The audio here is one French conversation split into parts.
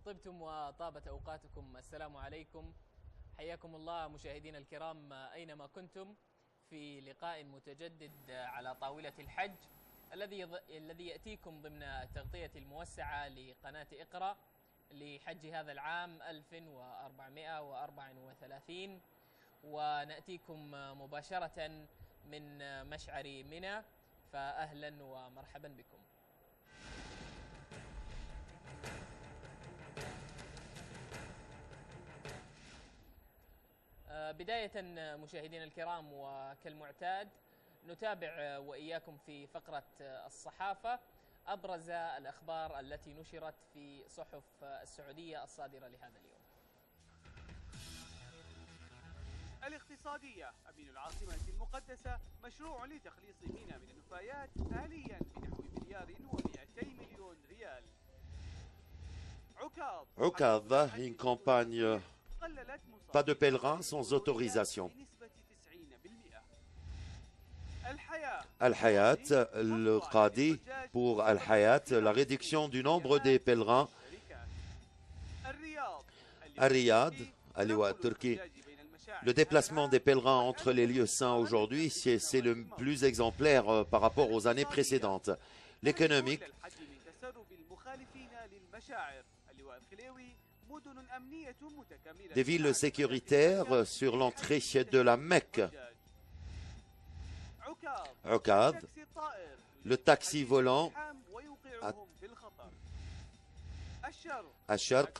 طبتم وطابت أوقاتكم. السلام عليكم، حياكم الله مشاهدينا الكرام أينما كنتم في لقاء متجدد على طاولة الحج الذي يأتيكم ضمن التغطية الموسعة لقناة اقرأ لحج هذا العام 1434، ونأتيكم مباشرة من مشعر منى، فأهلا ومرحبا بكم. بداية مشاهدينا الكرام، وكالمعتاد نتابع وإياكم في فقرة الصحافة أبرز الأخبار التي نشرت في صحف السعودية الصادرة لهذا اليوم. الاقتصادية: أمين العاصمة المقدسة مشروع لتخليص ميناء من النفايات آليا بنحو $1.2 مليار. عكاظ, une campagne pas de pèlerins sans autorisation. Al-Hayat, le Qadi pour Al-Hayat, la réduction du nombre des pèlerins. Riyad, Turquie, le déplacement des pèlerins entre les lieux saints aujourd'hui, c'est le plus exemplaire par rapport aux années précédentes. L'économique, des villes sécuritaires sur l'entrée de la Mecque. Uqad, le taxi volant à Sharq,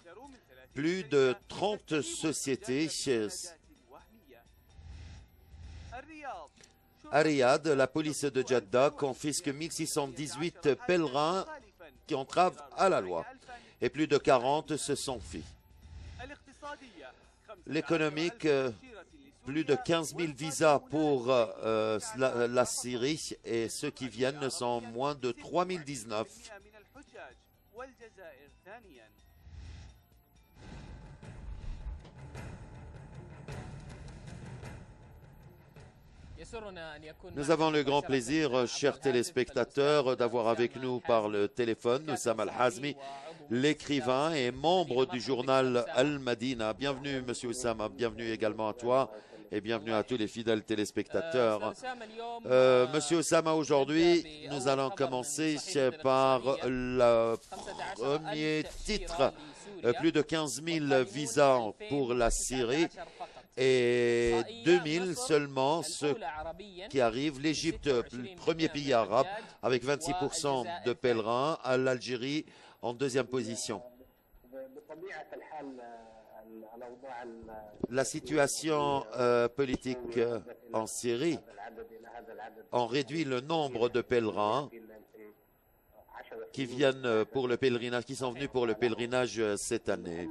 plus de 30 sociétés. À Riyad, la police de Jeddah confisque 1618 pèlerins qui entravent à la loi et plus de 40 se sont fuis. L'économique, plus de 15 000 visas pour la Syrie et ceux qui viennent sont moins de 3019. Nous avons le grand plaisir, chers téléspectateurs, d'avoir avec nous par le téléphone Oussama Al-Hazmi, l'écrivain et membre du journal Al-Madina. Bienvenue, monsieur Oussama, bienvenue également à toi et bienvenue à tous les fidèles téléspectateurs. Monsieur Oussama, aujourd'hui, nous allons commencer par le premier titre. Plus de 15 000 visas pour la Syrie et 2000 seulement ceux qui arrivent. L'Égypte, le premier pays arabe, avec 26% de pèlerins. À l'Algérie, en deuxième position. La situation politique en Syrie en réduit le nombre de pèlerins qui viennent pour le pèlerinage, qui sont venus pour le pèlerinage cette année.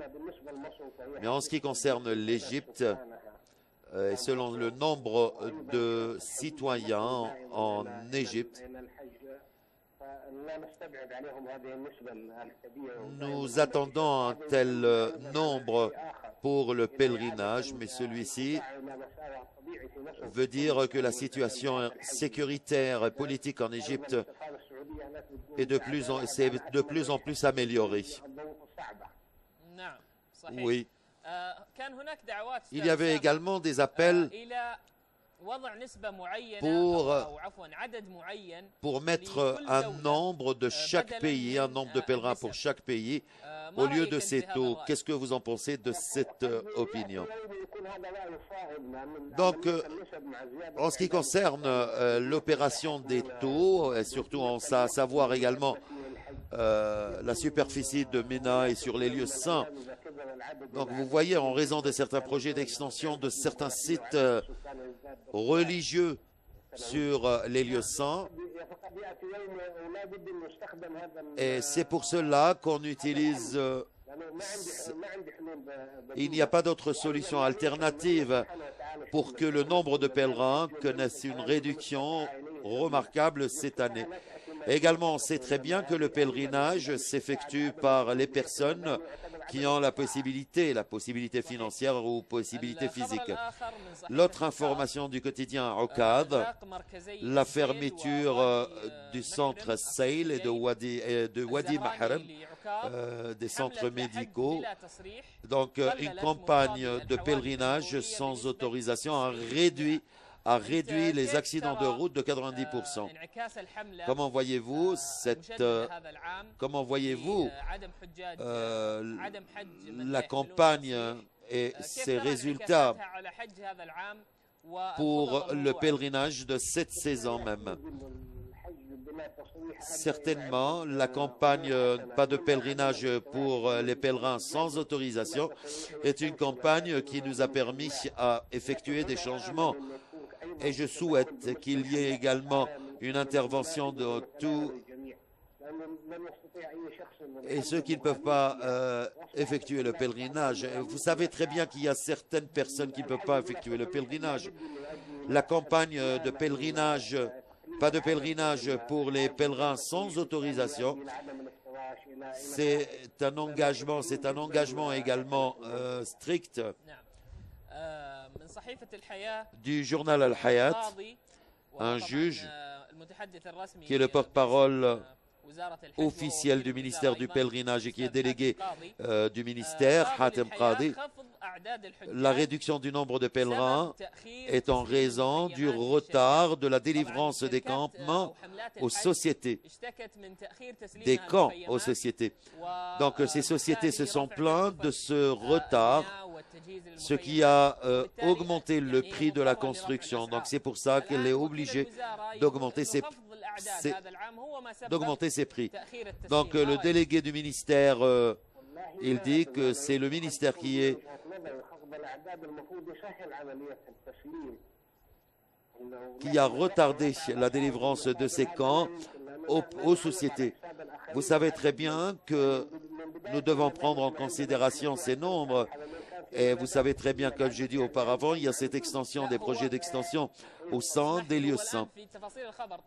Mais en ce qui concerne l'Égypte, selon le nombre de citoyens en Égypte, nous attendons un tel nombre pour le pèlerinage, mais celui-ci veut dire que la situation sécuritaire et politique en Égypte est de plus en plus améliorée. Oui. Il y avait également des appels pour mettre un nombre de chaque pays, un nombre de pèlerins pour chaque pays, au lieu de ces taux. Qu'est-ce que vous en pensez de cette opinion? Donc, en ce qui concerne l'opération des taux, et surtout en savoir également la superficie de Mina et sur les lieux saints. Donc vous voyez, en raison de certains projets d'extension de certains sites religieux sur les lieux saints, et c'est pour cela qu'on utilise, il n'y a pas d'autre solution alternative pour que le nombre de pèlerins connaisse une réduction remarquable cette année. Également, on sait très bien que le pèlerinage s'effectue par les personnes qui ont la possibilité financière ou possibilité physique. L'autre information du quotidien Uqad, la fermeture du centre Sail et de Wadi Mahrem des centres médicaux. Donc, une campagne de pèlerinage sans autorisation a réduit les accidents de route de 90%. Comment voyez-vous la campagne et ses résultats pour le pèlerinage de cette saison même? Certainement, la campagne pas de pèlerinage pour les pèlerins sans autorisation est une campagne qui nous a permis à effectuer des changements. Et je souhaite qu'il y ait également une intervention de tous et ceux qui ne peuvent pas effectuer le pèlerinage. Vous savez très bien qu'il y a certaines personnes qui ne peuvent pas effectuer le pèlerinage. La campagne de pèlerinage, pas de pèlerinage pour les pèlerins sans autorisation, c'est un engagement également strict du journal Al-Hayat, un juge qui est le porte-parole officiel du ministère du pèlerinage et qui est délégué du ministère, Hatem Qadi. La réduction du nombre de pèlerins est en raison du retard de la délivrance des campements aux sociétés, des camps aux sociétés. Donc ces sociétés se sont plaintes de ce retard, ce qui a augmenté le prix de la construction. Donc c'est pour ça qu'elle est obligée d'augmenter ses prix. Donc le délégué du ministère, il dit que c'est le ministère qui a retardé la délivrance de ces camps aux sociétés. Vous savez très bien que nous devons prendre en considération ces nombres. Et vous savez très bien, comme j'ai dit auparavant, il y a cette extension, des projets d'extension au sein des lieux saints.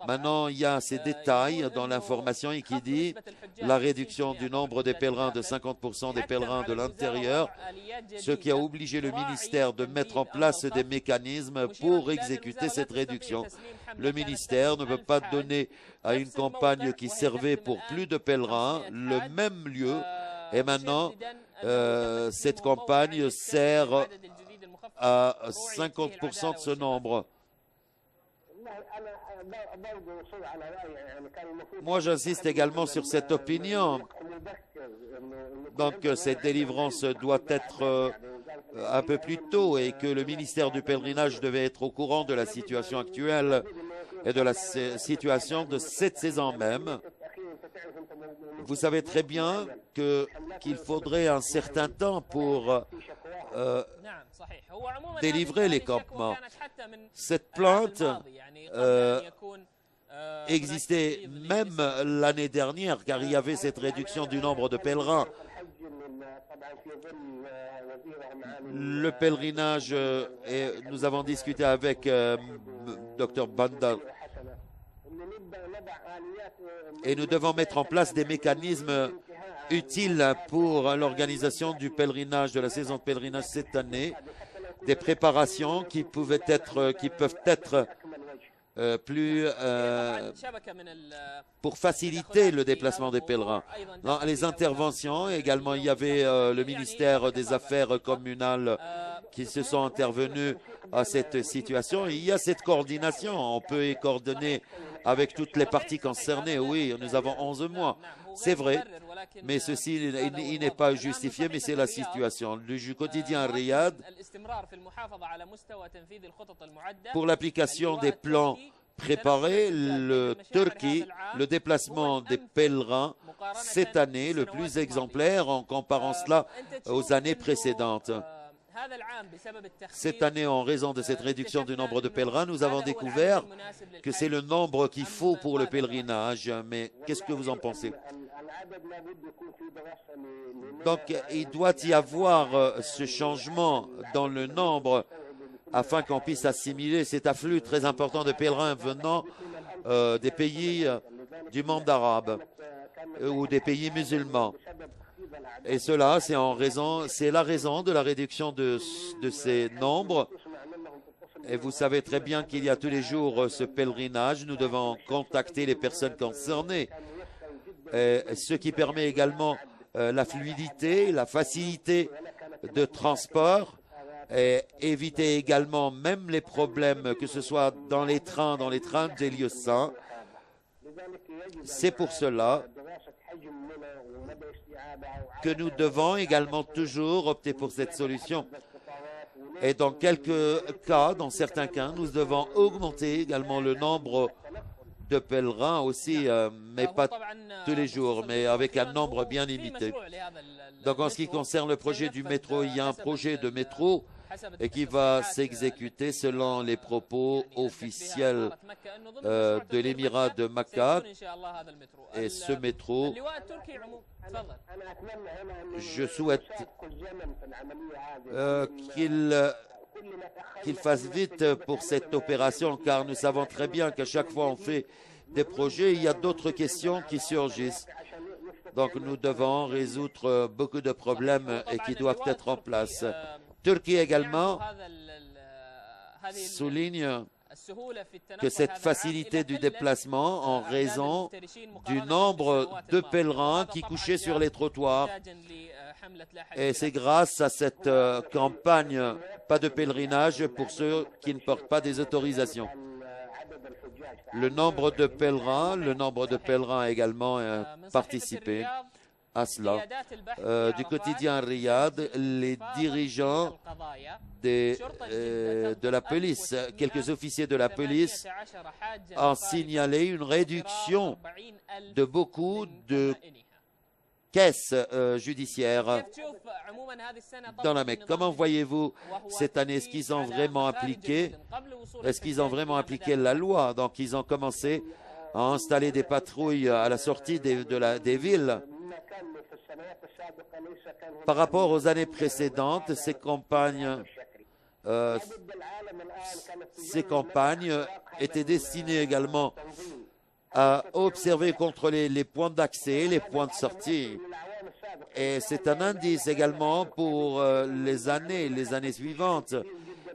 Maintenant, il y a ces détails dans l'information et qui dit la réduction du nombre des pèlerins de 50% des pèlerins de l'intérieur, ce qui a obligé le ministère de mettre en place des mécanismes pour exécuter cette réduction. Le ministère ne peut pas donner à une campagne qui servait pour plus de pèlerins le même lieu. Et maintenant, cette campagne sert à 50% de ce nombre. Moi, j'insiste également sur cette opinion. Donc, cette délivrance doit être un peu plus tôt et que le ministère du pèlerinage devait être au courant de la situation actuelle et de la situation de cette saison même. Vous savez très bien qu'il faudrait un certain temps pour délivrer les campements. Cette plainte existait même l'année dernière, car il y avait cette réduction du nombre de pèlerins. Le pèlerinage, et nous avons discuté avec Dr Bandar, et nous devons mettre en place des mécanismes utiles pour l'organisation du pèlerinage, de la saison de pèlerinage cette année, des préparations qui peuvent être pour faciliter le déplacement des pèlerins. Dans les interventions, également, il y avait le ministère des Affaires communales qui se sont intervenus à cette situation. Il y a cette coordination. On peut y coordonner avec toutes les parties concernées. Oui, nous avons 11 mois. C'est vrai, mais ceci il n'est pas justifié, mais c'est la situation. Du quotidien Riyad, pour l'application des plans préparés, le déplacement des pèlerins cette année, le plus exemplaire en comparant cela aux années précédentes. Cette année, en raison de cette réduction du nombre de pèlerins, nous avons découvert que c'est le nombre qu'il faut pour le pèlerinage. Mais qu'est-ce que vous en pensez? Donc, il doit y avoir ce changement dans le nombre afin qu'on puisse assimiler cet afflux très important de pèlerins venant des pays du monde arabe ou des pays musulmans. Et cela, c'est la raison de la réduction de ces nombres. Et vous savez très bien qu'il y a tous les jours ce pèlerinage. Nous devons contacter les personnes concernées. Et ce qui permet également la fluidité, la facilité de transport et éviter également même les problèmes, que ce soit dans les trains d'Hélios-100. C'est pour cela que nous devons également toujours opter pour cette solution. Et dans quelques cas, dans certains cas, nous devons augmenter également le nombre de pèlerins aussi, mais pas tous les jours, mais avec un nombre bien limité. Donc en ce qui concerne le projet du métro, il y a un projet de métro et qui va s'exécuter selon les propos officiels de l'émirat de Makka. Et ce métro, je souhaite qu'il fasse vite pour cette opération, car nous savons très bien qu'à chaque fois on fait des projets, il y a d'autres questions qui surgissent. Donc nous devons résoudre beaucoup de problèmes et qui doivent être en place. Turquie également souligne que cette facilité du déplacement en raison du nombre de pèlerins qui couchaient sur les trottoirs. Et c'est grâce à cette campagne pas de pèlerinage pour ceux qui ne portent pas des autorisations. Le nombre de pèlerins a également participé à cela. Du quotidien Riyad, les dirigeants de la police, quelques officiers de la police ont signalé une réduction de beaucoup de caisses judiciaires dans la Mecque. Comment voyez-vous cette année? Est-ce qu'ils ont vraiment appliqué la loi? Donc ils ont commencé à installer des patrouilles à la sortie des villes. Par rapport aux années précédentes, ces campagnes étaient destinées également à observer, contrôler les points d'accès, les points de sortie. Et c'est un indice également pour les années suivantes.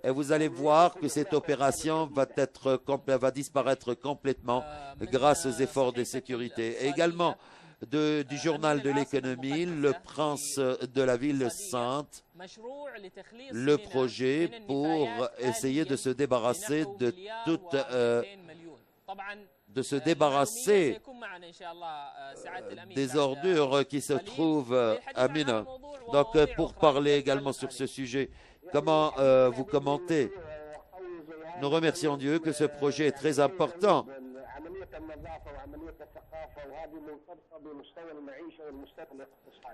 Et vous allez voir que cette opération va disparaître complètement grâce aux efforts de sécurité. Et également, du journal de l'économie, le prince de la ville sainte, le projet pour essayer de se débarrasser de toute des ordures qui se trouvent à Mina. Donc, pour parler également sur ce sujet, comment vous commentez? Nous remercions Dieu que ce projet est très important.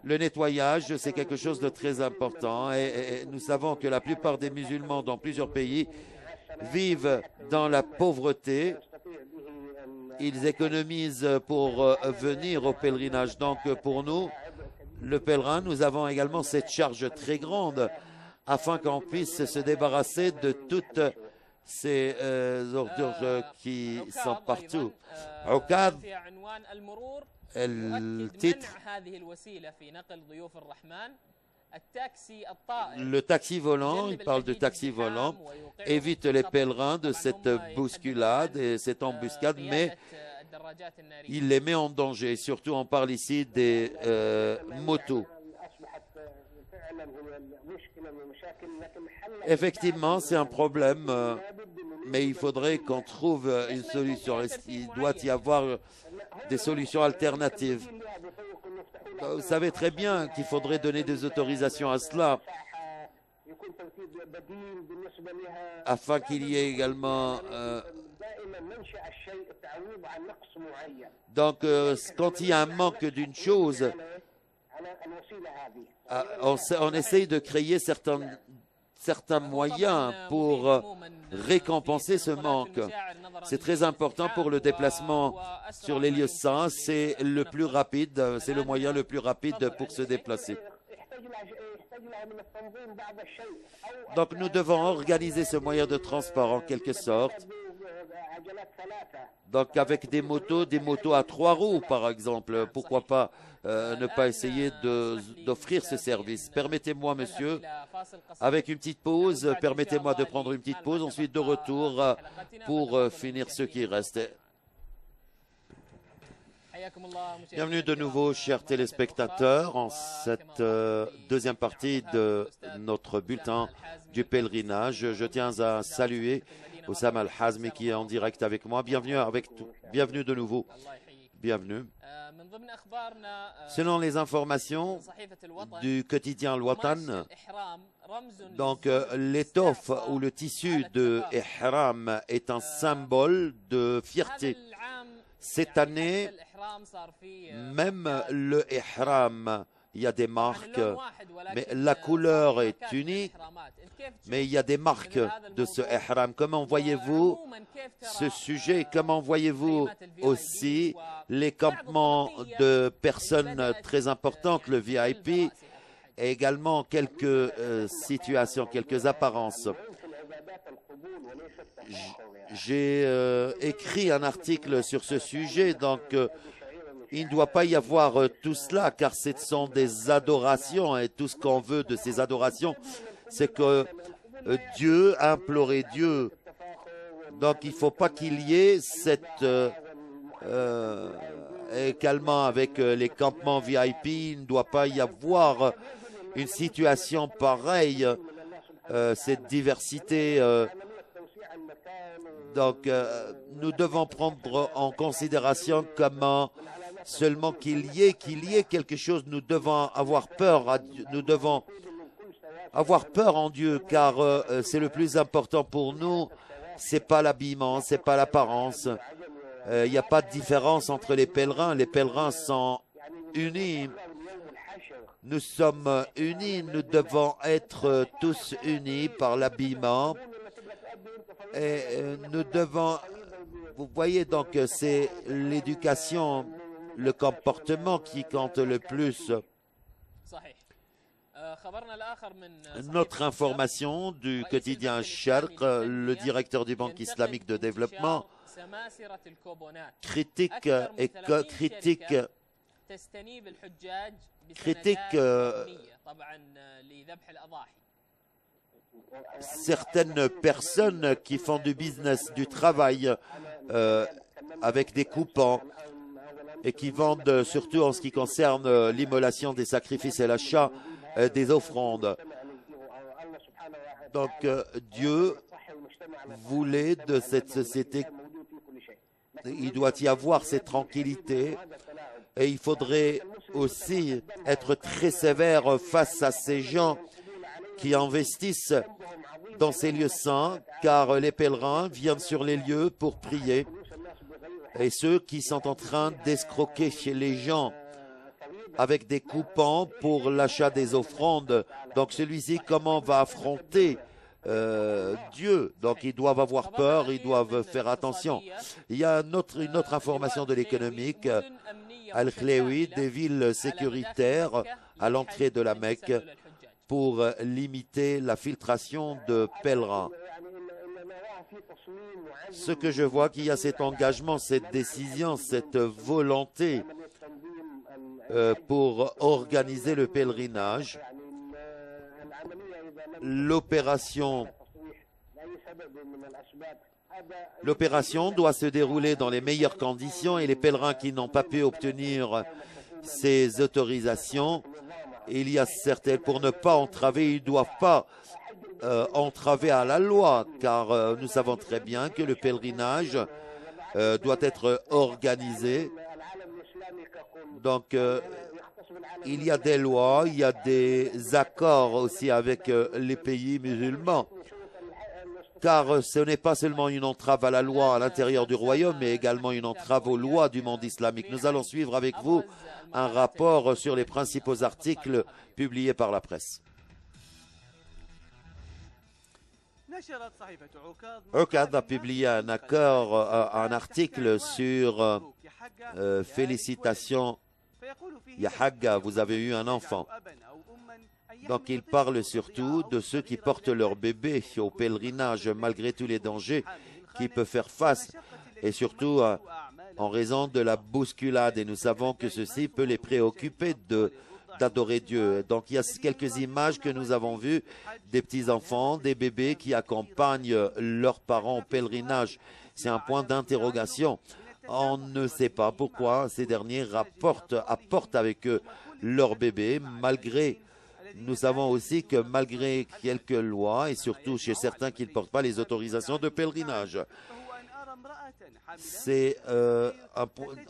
Le nettoyage, c'est quelque chose de très important et nous savons que la plupart des musulmans dans plusieurs pays vivent dans la pauvreté. Ils économisent pour venir au pèlerinage. Donc pour nous, le pèlerin, nous avons également cette charge très grande afin qu'on puisse se débarrasser de toutes ces ordures qui sont partout. Okad, le titre, le taxi volant, il parle de taxi volant, évite les pèlerins de cette bousculade et cette embuscade, mais il les met en danger. Surtout, on parle ici des motos. Effectivement, c'est un problème, mais il faudrait qu'on trouve une solution. Il doit y avoir des solutions alternatives. Vous savez très bien qu'il faudrait donner des autorisations à cela afin qu'il y ait également... Donc, quand il y a un manque d'une chose, on essaye de créer certains moyens pour récompenser ce manque. C'est très important pour le déplacement sur l'Hélios-100. C'est le plus rapide, c'est le moyen le plus rapide pour se déplacer. Donc nous devons organiser ce moyen de transport en quelque sorte. Donc avec des motos à 3 roues par exemple, pourquoi pas ne pas essayer d'offrir ce service. Permettez-moi, monsieur, avec une petite pause, permettez-moi de prendre une petite pause, ensuite de retour pour finir ce qui reste. Bienvenue de nouveau, chers téléspectateurs, en cette deuxième partie de notre bulletin du pèlerinage. Je tiens à saluer Oussam Al-Hazmi qui est en direct avec moi. Bienvenue de nouveau. Bienvenue. Selon les informations du quotidien Al-Watan, donc l'étoffe ou le tissu de Ihram est un symbole de fierté. Cette année, même le Ihram, il y a des marques, mais la couleur est unique, mais il y a des marques de ce Ihram. Comment voyez-vous ce sujet? Comment voyez-vous aussi les campements de personnes très importantes, le VIP, et également quelques situations, quelques apparences? J'ai écrit un article sur ce sujet, donc il ne doit pas y avoir tout cela, car ce sont des adorations, et tout ce qu'on veut de ces adorations, c'est que Dieu a imploré Dieu. Donc il ne faut pas qu'il y ait cette également avec les campements VIP, il ne doit pas y avoir une situation pareille, cette diversité. Donc, nous devons prendre en considération comment seulement qu'il y ait quelque chose, nous devons avoir peur, nous devons avoir peur en Dieu, car c'est le plus important pour nous. C'est pas l'habillement, c'est pas l'apparence. Il n'y a pas de différence entre les pèlerins. Les pèlerins sont unis. Nous sommes unis. Nous devons être tous unis par l'habillement. Et nous devons, vous voyez, donc c'est l'éducation, le comportement qui compte le plus. Notre information du quotidien Sharq, le directeur du Banque islamique de développement, critique certaines personnes qui font du business, du travail avec des coupons et qui vendent surtout en ce qui concerne l'immolation des sacrifices et l'achat des offrandes. Donc Dieu voulait de cette société, il doit y avoir cette tranquillité et il faudrait aussi être très sévère face à ces gens qui investissent dans ces lieux saints, car les pèlerins viennent sur les lieux pour prier. Et ceux qui sont en train d'escroquer chez les gens avec des coupons pour l'achat des offrandes, donc celui-ci, comment va affronter Dieu? Donc ils doivent avoir peur, ils doivent faire attention. Il y a une autre information de l'économique. Al-Khlewi, des villes sécuritaires à l'entrée de la Mecque, pour limiter la filtration de pèlerins. Ce que je vois qu'il y a cet engagement, cette décision, cette volonté pour organiser le pèlerinage. L'opération doit se dérouler dans les meilleures conditions et les pèlerins qui n'ont pas pu obtenir ces autorisations, il y a certaines, pour ne pas entraver, ils ne doivent pas entraver à la loi, car nous savons très bien que le pèlerinage doit être organisé. Donc, il y a des lois, il y a des accords aussi avec les pays musulmans, car ce n'est pas seulement une entrave à la loi à l'intérieur du royaume, mais également une entrave aux lois du monde islamique. Nous allons suivre avec vous un rapport sur les principaux articles publiés par la presse. Okad a publié un article sur félicitations Yahagga, vous avez eu un enfant. Donc il parle surtout de ceux qui portent leur bébé au pèlerinage malgré tous les dangers qu'ils peuvent faire face et surtout en raison de la bousculade. Et nous savons que ceci peut les préoccuper d'adorer Dieu. Donc il y a quelques images que nous avons vues des petits-enfants, des bébés qui accompagnent leurs parents au pèlerinage. C'est un point d'interrogation On ne sait pas pourquoi ces derniers apportent avec eux leurs bébés, malgré, nous savons aussi que malgré quelques lois, et surtout chez certains qui ne portent pas les autorisations de pèlerinage,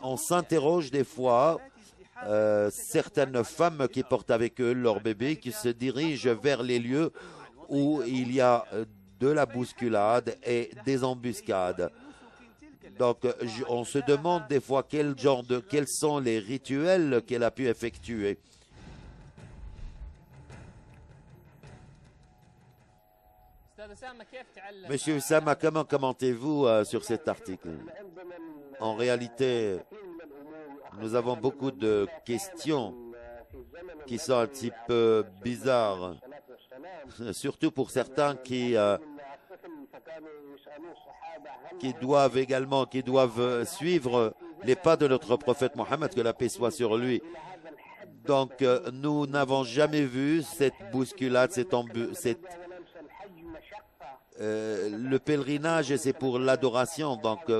on s'interroge des fois, certaines femmes qui portent avec eux leurs bébés, qui se dirigent vers les lieux où il y a de la bousculade et des embuscades. Donc, on se demande des fois quels sont les rituels qu'elle a pu effectuer. Monsieur Oussama, comment commentez-vous sur cet article? En réalité, nous avons beaucoup de questions qui sont un petit peu bizarres, surtout pour certains qui doivent suivre les pas de notre prophète Mohammed, que la paix soit sur lui. Donc, nous n'avons jamais vu cette bousculade, le pèlerinage, c'est pour l'adoration. Donc,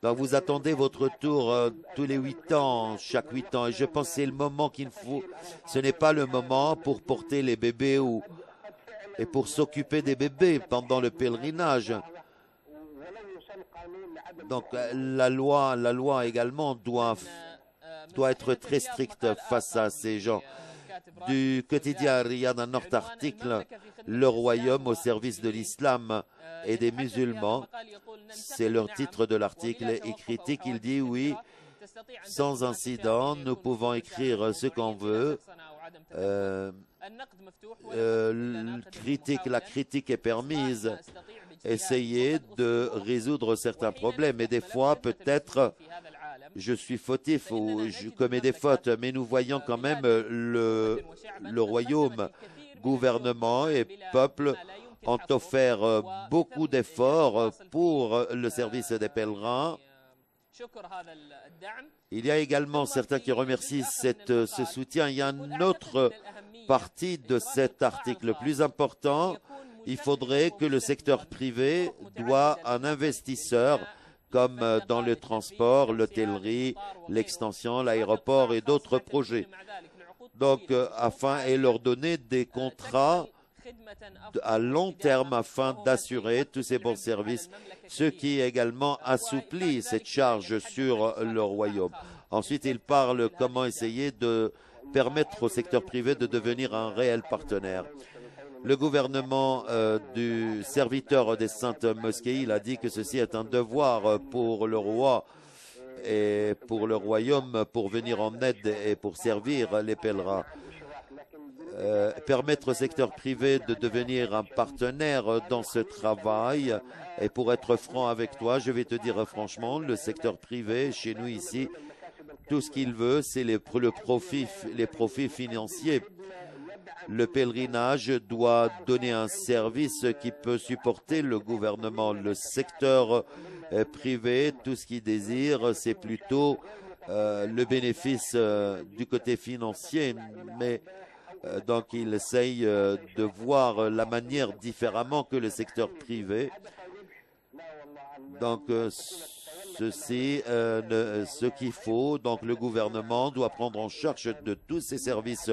vous attendez votre tour tous les 8 ans, chaque 8 ans. Et je pense que c'est le moment qu'il faut. Ce n'est pas le moment pour porter les bébés et pour s'occuper des bébés pendant le pèlerinage. Donc, la loi également doit être très stricte face à ces gens. Du quotidien Riyad, un autre article, le royaume au service de l'islam et des musulmans. C'est leur titre de l'article et critique. Il dit oui, sans incident, nous pouvons écrire ce qu'on veut. La critique est permise. Essayez de résoudre certains problèmes. Et des fois, peut-être, je suis fautif ou je commets des fautes, mais nous voyons quand même le royaume, gouvernement et peuple ont offert beaucoup d'efforts pour le service des pèlerins. Il y a également certains qui remercient ce soutien. Il y a une autre partie de cet article plus important. Il faudrait que le secteur privé doit un investisseur comme dans le transport, l'hôtellerie, l'extension, l'aéroport et d'autres projets. Donc, et leur donner des contrats à long terme afin d'assurer tous ces bons services, ce qui également assouplit cette charge sur le royaume. Ensuite, il parle comment essayer de permettre au secteur privé de devenir un réel partenaire. Le gouvernement du serviteur des saintes mosquées, il a dit que ceci est un devoir pour le roi et pour le royaume pour venir en aide et pour servir les pèlerins. Permettre au secteur privé de devenir un partenaire dans ce travail. Et pour être franc avec toi, je vais te dire franchement, le secteur privé, chez nous ici, tout ce qu'il veut, c'est les profits financiers. Le pèlerinage doit donner un service qui peut supporter le gouvernement. Le secteur privé, tout ce qu'il désire, c'est plutôt le bénéfice du côté financier. Mais donc, il essaye de voir la manière différemment que le secteur privé. Donc, ceci, ce qu'il faut, donc le gouvernement doit prendre en charge de tous ces services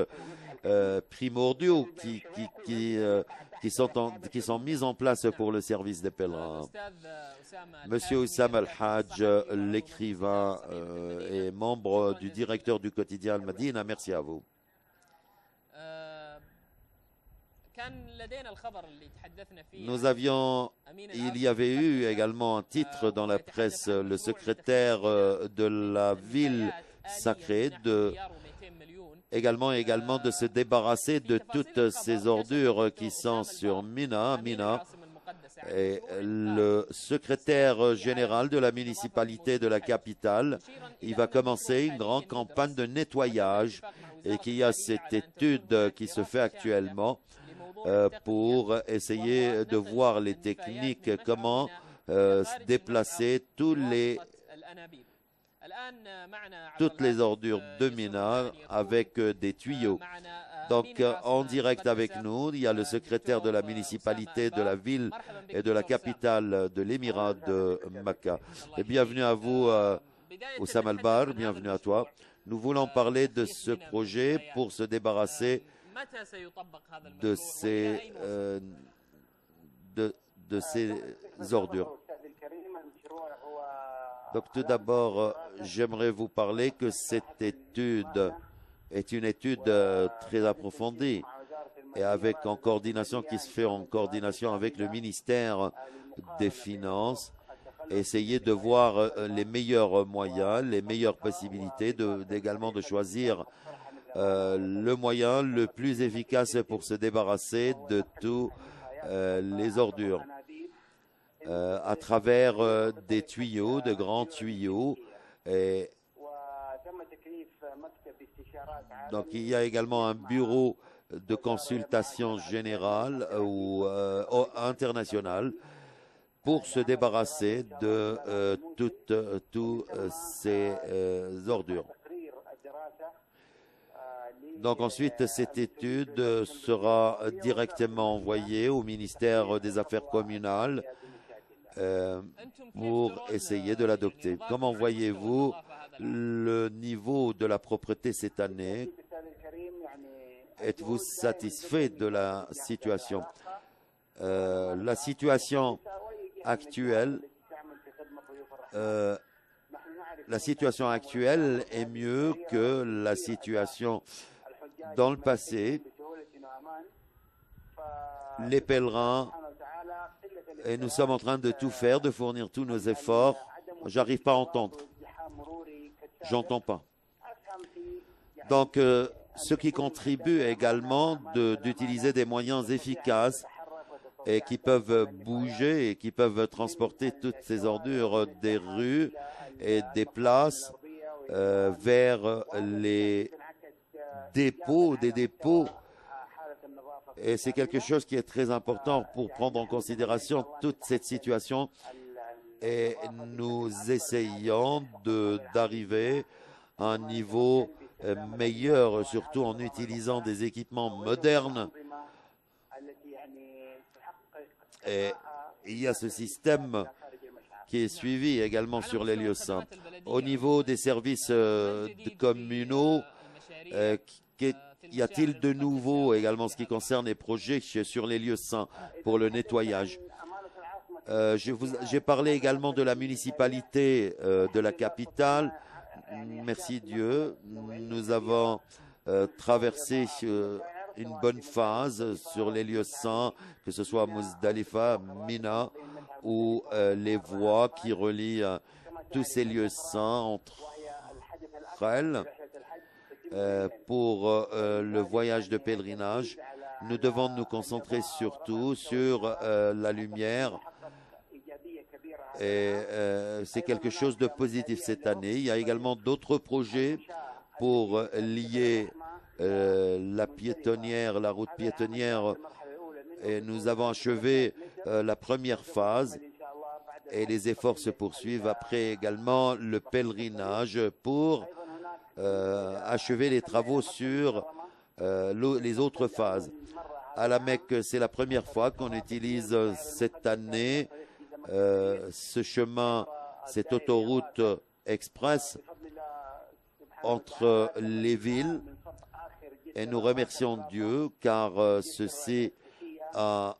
primordiaux qui sont mis en place pour le service des pèlerins. Monsieur Oussama Al-Hajj, l'écrivain et membre du directeur du quotidien Al-Madina, merci à vous. Il y avait eu également un titre dans la presse, le secrétaire de la ville sacrée, également de se débarrasser de toutes ces ordures qui sont sur Mina. Et le secrétaire général de la municipalité de la capitale, il va commencer une grande campagne de nettoyage et qu'il y a cette étude qui se fait actuellement pour essayer de voir les techniques, comment déplacer toutes les ordures de Mina avec des tuyaux. Donc, en direct avec nous, il y a le secrétaire de la municipalité de la ville et de la capitale de l'émirat de Mecca. Et bienvenue à vous, Oussam Al-Bar, bienvenue à toi. Nous voulons parler de ce projet pour se débarrasser de ces ordures. Donc tout d'abord, j'aimerais vous parler que cette étude est une étude très approfondie et qui se fait en coordination avec le ministère des Finances. Essayer de voir les meilleurs moyens, les meilleures possibilités, également de choisir le moyen le plus efficace pour se débarrasser de tous les ordures à travers des tuyaux, de grands tuyaux. Et donc il y a également un bureau de consultation générale ou international pour se débarrasser de toutes ces ordures. Donc ensuite, cette étude sera directement envoyée au ministère des Affaires communales pour essayer de l'adopter. Comment voyez-vous le niveau de la propreté cette année? Êtes-vous satisfait de la situation? La situation actuelle est mieux que la situation dans le passé. Les pèlerins, et nous sommes en train de tout faire, de fournir tous nos efforts. J'arrive pas à entendre. J'entends pas. Donc, ce qui contribue également d'utiliser des moyens efficaces et qui peuvent bouger et qui peuvent transporter toutes ces ordures des rues et des places vers les dépôts, et c'est quelque chose qui est très important pour prendre en considération toute cette situation, et nous essayons d'arriver à un niveau meilleur, surtout en utilisant des équipements modernes. Et il y a ce système qui est suivi également sur les lieux saints. Au niveau des services communaux, y a-t-il de nouveau également ce qui concerne les projets sur les lieux saints pour le nettoyage? J'ai parlé également de la municipalité de la capitale. Merci Dieu, nous avons traversé une bonne phase sur les lieux saints, que ce soit Muzdalifa, Mina ou les voies qui relient tous ces lieux saints entre elles. Pour le voyage de pèlerinage, nous devons nous concentrer surtout sur la lumière, et c'est quelque chose de positif cette année. Il y a également d'autres projets pour lier la route piétonnière, et nous avons achevé la première phase et les efforts se poursuivent après également le pèlerinage pour achever les travaux sur les autres phases. À la Mecque, c'est la première fois qu'on utilise cette année ce chemin, cette autoroute express entre les villes, et nous remercions Dieu car ceci a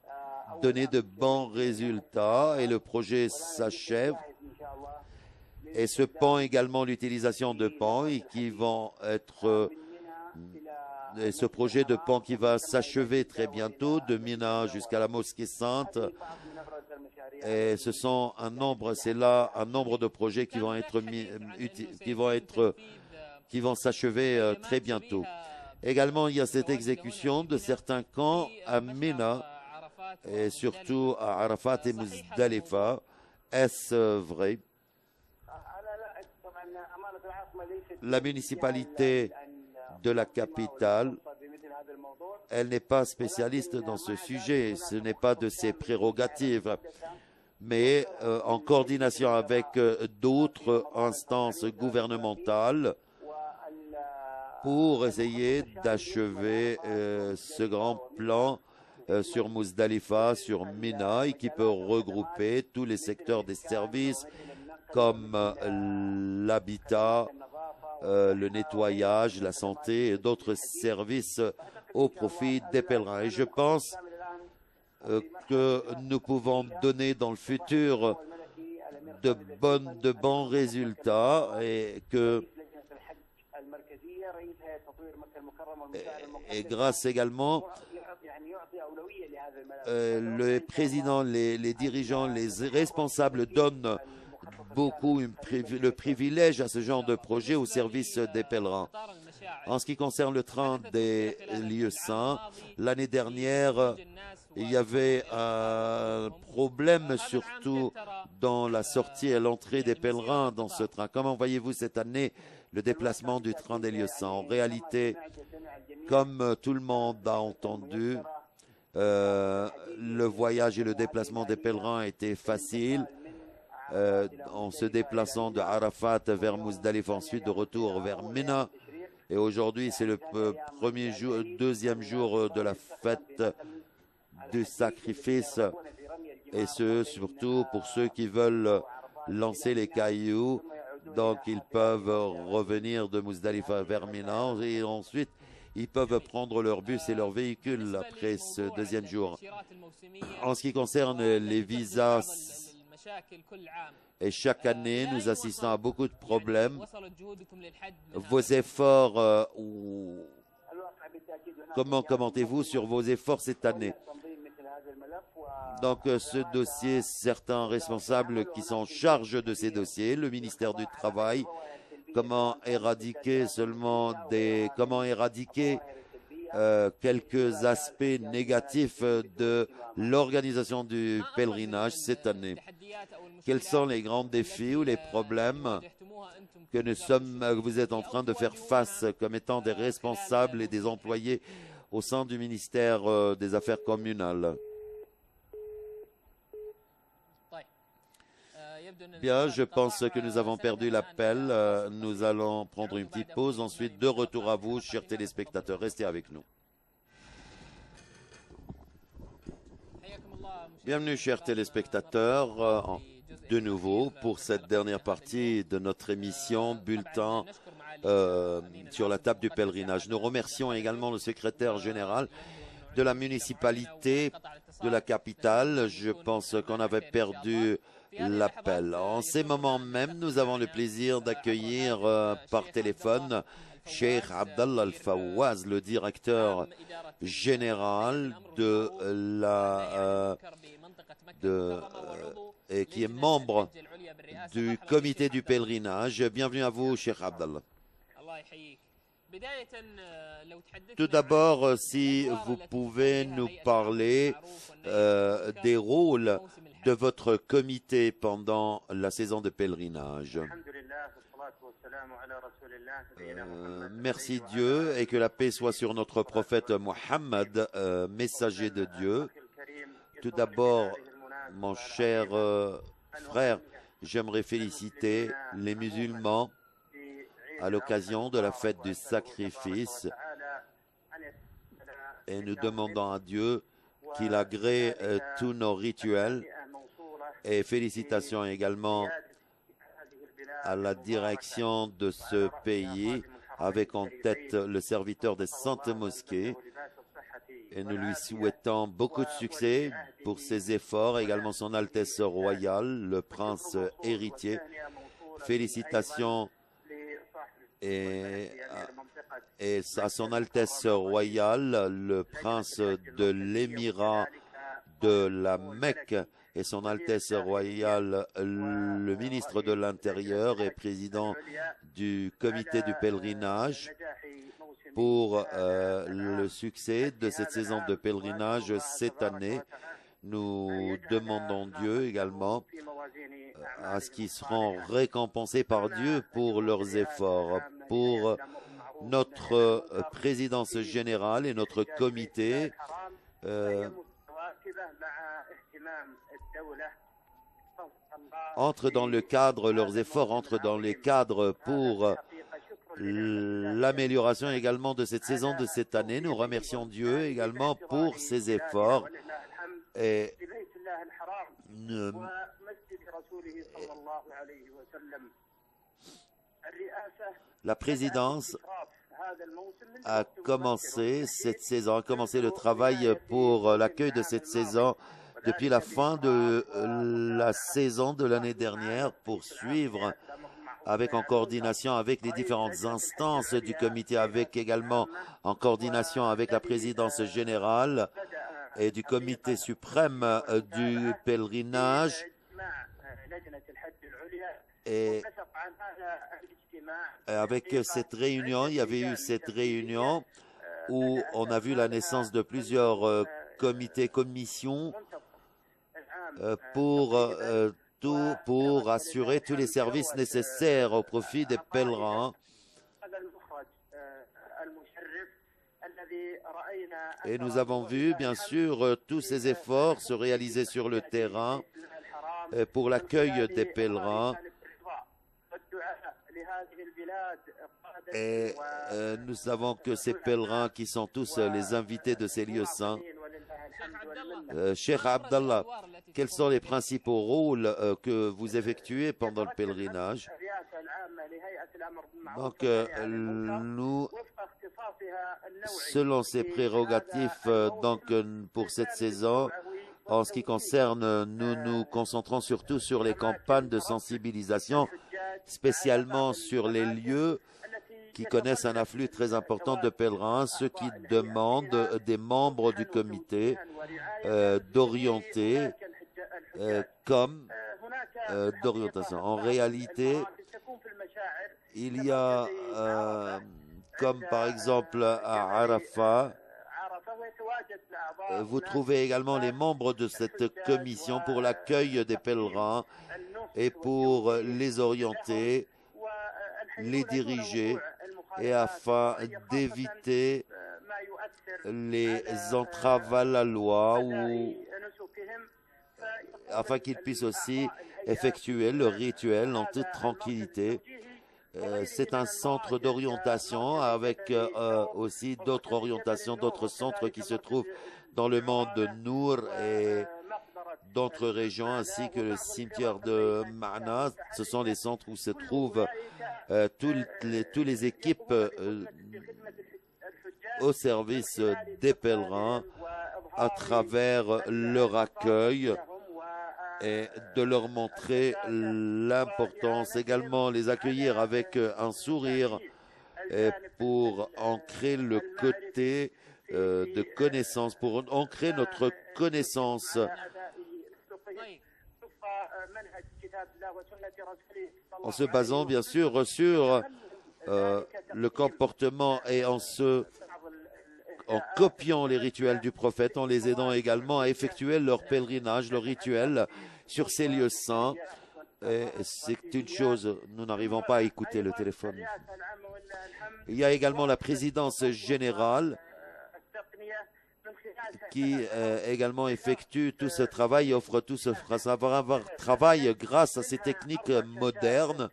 donné de bons résultats et le projet s'achève. Et ce pont également, l'utilisation de ponts et ce projet de pont qui va s'achever très bientôt de Mina jusqu'à la mosquée sainte. Et ce sont un nombre de projets qui vont s'achever très bientôt. Également, il y a cette exécution de certains camps à Mina et surtout à Arafat et Muzdalifa. Est-ce vrai? La municipalité de la capitale, elle n'est pas spécialiste dans ce sujet, ce n'est pas de ses prérogatives, mais en coordination avec d'autres instances gouvernementales pour essayer d'achever ce grand plan sur Muzdalifa, sur Mina, et qui peut regrouper tous les secteurs des services comme l'habitat, le nettoyage, la santé et d'autres services au profit des pèlerins. Et je pense que nous pouvons donner dans le futur de bons résultats et grâce également le président, les dirigeants, les responsables donnent beaucoup le privilège à ce genre de projet au service des pèlerins. En ce qui concerne le train des lieux saints, l'année dernière, il y avait un problème surtout dans la sortie et l'entrée des pèlerins dans ce train. Comment voyez-vous cette année le déplacement du train des lieux saints? En réalité, comme tout le monde a entendu, le voyage et le déplacement des pèlerins étaient faciles. En se déplaçant de Arafat vers Muzdalifa, ensuite de retour vers Mina. Et aujourd'hui, c'est le deuxième jour de la fête du sacrifice. Et ce, surtout pour ceux qui veulent lancer les cailloux. Donc, ils peuvent revenir de Muzdalifa vers Mina. Et ensuite, ils peuvent prendre leur bus et leur véhicule après ce deuxième jour. En ce qui concerne les visas, et chaque année, nous assistons à beaucoup de problèmes. Vos efforts, comment commentez-vous sur vos efforts cette année? Donc, ce dossier, certains responsables qui sont en charge de ces dossiers, le ministère du Travail, comment éradiquer quelques aspects négatifs de l'organisation du pèlerinage cette année. Quels sont les grands défis ou les problèmes que vous êtes en train de faire face comme étant des responsables et des employés au sein du ministère des Affaires communales? Bien, je pense que nous avons perdu l'appel. Nous allons prendre une petite pause. Ensuite, de retour à vous, chers téléspectateurs. Restez avec nous. Bienvenue, chers téléspectateurs, de nouveau pour cette dernière partie de notre émission Bulletin sur la table du pèlerinage. Nous remercions également le secrétaire général de la municipalité de la capitale. Je pense qu'on avait perdu l'appel. En ces moments même, nous avons le plaisir d'accueillir par téléphone Cheikh Abdallah Al-Fawaz, le directeur général et qui est membre du comité du pèlerinage. Bienvenue à vous, Cheikh Abdallah. Tout d'abord, si vous pouvez nous parler des rôles de votre comité pendant la saison de pèlerinage. Merci Dieu et que la paix soit sur notre prophète Mohammed, messager de Dieu. Tout d'abord, mon cher frère, j'aimerais féliciter les musulmans à l'occasion de la fête du sacrifice et nous demandons à Dieu qu'il agrée tous nos rituels. Et félicitations également à la direction de ce pays, avec en tête le serviteur des Saintes Mosquées. Et nous lui souhaitons beaucoup de succès pour ses efforts, également son Altesse royale, le prince héritier. Félicitations et à son Altesse royale, le prince de l'émirat de la Mecque, et son Altesse royale, le ministre de l'Intérieur et président du comité du pèlerinage, pour le succès de cette saison de pèlerinage cette année. Nous demandons Dieu également à ce qu'ils seront récompensés par Dieu pour leurs efforts. Pour notre présidence générale et notre comité, leurs efforts entrent dans les cadres pour l'amélioration également de cette saison de cette année. Nous remercions Dieu également pour ses efforts et la présidence a commencé cette saison, a commencé le travail pour l'accueil de cette saison depuis la fin de la saison de l'année dernière pour suivre en coordination avec les différentes instances du comité, également en coordination avec la présidence générale et du comité suprême du pèlerinage. Et avec cette réunion, il y avait eu cette réunion où on a vu la naissance de plusieurs comités, commissions pour assurer tous les services nécessaires au profit des pèlerins. Et nous avons vu, bien sûr, tous ces efforts se réaliser sur le terrain pour l'accueil des pèlerins. Et nous savons que ces pèlerins qui sont tous les invités de ces lieux saints. Cheikh Abdallah, quels sont les principaux rôles que vous effectuez pendant le pèlerinage? Donc, nous, selon ces prérogatives, pour cette saison, en ce qui concerne, nous nous concentrons surtout sur les campagnes de sensibilisation, spécialement sur les lieux qui connaissent un afflux très important de pèlerins, ceux qui demandent des membres du comité d'orienter comme d'orientation. En réalité, il y a, comme par exemple à Arafat, vous trouvez également les membres de cette commission pour l'accueil des pèlerins et pour les orienter, les diriger, et afin d'éviter les entraves à la loi ou afin qu'ils puissent aussi effectuer le rituel en toute tranquillité. C'est un centre d'orientation avec aussi d'autres orientations, d'autres centres qui se trouvent dans le monde de Nour et d'autres régions, ainsi que le cimetière de Ma'na. Ce sont les centres où se trouvent tous les équipes au service des pèlerins à travers leur accueil et de leur montrer l'importance, également les accueillir avec un sourire et pour ancrer le côté de connaissance, pour ancrer notre connaissance en se basant bien sûr sur le comportement et en copiant les rituels du prophète, en les aidant également à effectuer leur pèlerinage, leur rituel sur ces lieux saints. C'est une chose, nous n'arrivons pas à écouter le téléphone. Il y a également la présidence générale qui également effectue tout ce travail et offre tout ce travail grâce à ces techniques modernes,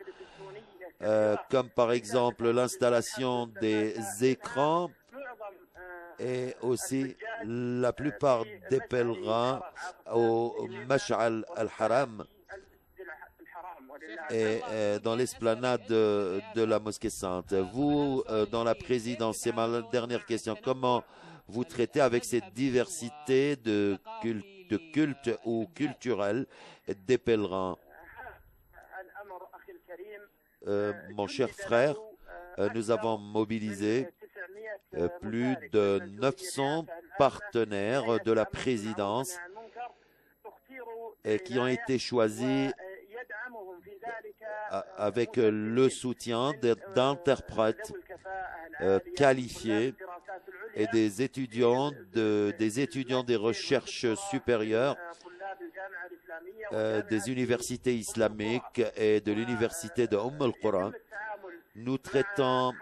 comme par exemple l'installation des écrans, et aussi la plupart des pèlerins au Mash'al al-Haram et dans l'esplanade de la mosquée sainte. Vous, dans la présidence, c'est ma dernière question, comment vous traitez avec cette diversité de culte ou culturel des pèlerins? Mon cher frère, nous avons mobilisé plus de 900 partenaires de la présidence et qui ont été choisis avec le soutien d'interprètes qualifiés et des étudiants des recherches supérieures des universités islamiques et de l'université de al-Quran. Nous traitons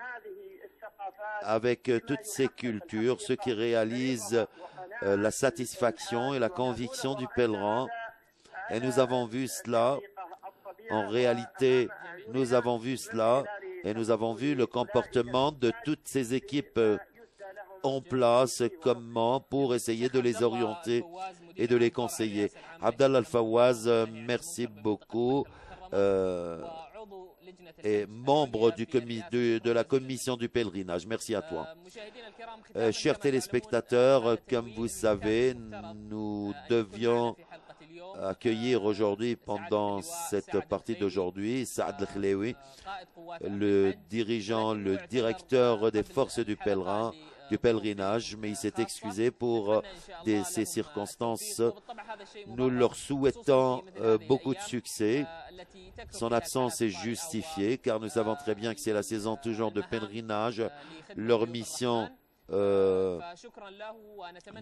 avec toutes ces cultures ce qui réalise la satisfaction et la conviction du pèlerin. Et nous avons vu cela, en réalité, nous avons vu cela Et nous avons vu le comportement de toutes ces équipes en place, comment pour essayer de les orienter et de les conseiller. Abdallah Al-Fawaz, merci beaucoup. Et membre de la commission du pèlerinage. Merci à toi. Chers téléspectateurs, comme vous savez, nous devions accueillir aujourd'hui, pendant cette partie d'aujourd'hui, Saad Al-Khlewi, le dirigeant, le directeur des forces du pèlerinage, mais il s'est excusé pour ces circonstances. Nous leur souhaitons beaucoup de succès. Son absence est justifiée car nous savons très bien que c'est la saison toujours de pèlerinage. Leur mission, nous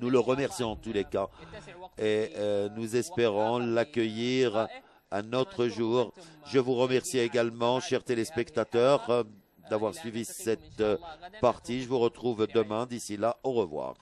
le remercions en tous les cas et nous espérons l'accueillir un autre jour. Je vous remercie également, chers téléspectateurs, d'avoir suivi cette partie. Je vous retrouve demain. D'ici là, au revoir.